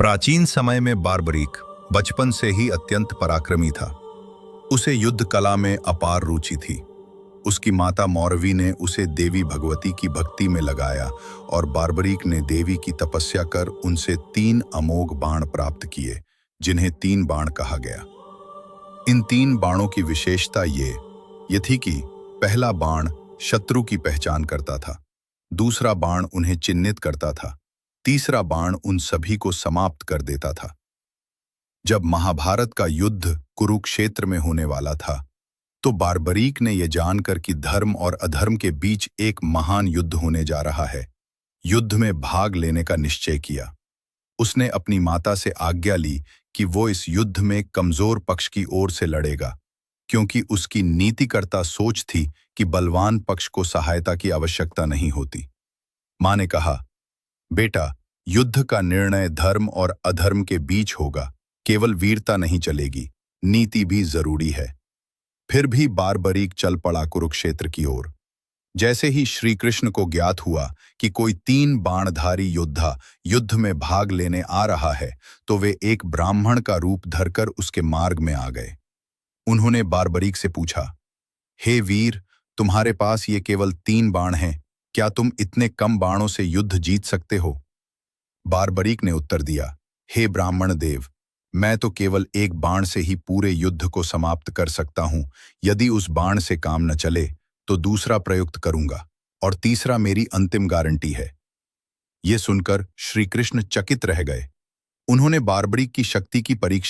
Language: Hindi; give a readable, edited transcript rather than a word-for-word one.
प्राचीन समय में बार्बरीक बचपन से ही अत्यंत पराक्रमी था। उसे युद्ध कला में अपार रुचि थी। उसकी माता मौरवी ने उसे देवी भगवती की भक्ति में लगाया और बार्बरीक ने देवी की तपस्या कर उनसे 3 अमोघ बाण प्राप्त किए, जिन्हें 3 बाण कहा गया। इन 3 बाणों की विशेषता ये थी कि पहला बाण शत्रु की पहचान करता था, दूसरा बाण उन्हें चिन्हित करता था, तीसरा बाण उन सभी को समाप्त कर देता था। जब महाभारत का युद्ध कुरुक्षेत्र में होने वाला था, तो बार्बरीक ने यह जानकर कि धर्म और अधर्म के बीच एक महान युद्ध होने जा रहा है, युद्ध में भाग लेने का निश्चय किया। उसने अपनी माता से आज्ञा ली कि वो इस युद्ध में कमजोर पक्ष की ओर से लड़ेगा, क्योंकि उसकी नीतिकर्ता सोच थी कि बलवान पक्ष को सहायता की आवश्यकता नहीं होती। मां ने कहा, बेटा, युद्ध का निर्णय धर्म और अधर्म के बीच होगा, केवल वीरता नहीं चलेगी, नीति भी जरूरी है। फिर भी बार्बरीक चल पड़ा कुरुक्षेत्र की ओर। जैसे ही श्री कृष्ण को ज्ञात हुआ कि कोई 3 बाणधारी योद्धा युद्ध में भाग लेने आ रहा है, तो वे एक ब्राह्मण का रूप धरकर उसके मार्ग में आ गए। उन्होंने बार्बरीक से पूछा, हे वीर, तुम्हारे पास ये केवल 3 बाण हैं, क्या तुम इतने कम बाणों से युद्ध जीत सकते हो? बार्बरीक ने उत्तर दिया, हे ब्राह्मण देव, मैं तो केवल एक बाण से ही पूरे युद्ध को समाप्त कर सकता हूं। यदि उस बाण से काम न चले तो दूसरा प्रयुक्त करूंगा, और तीसरा मेरी अंतिम गारंटी है। ये सुनकर श्री कृष्ण चकित रह गए। उन्होंने बार्बरीक की शक्ति की परीक्षा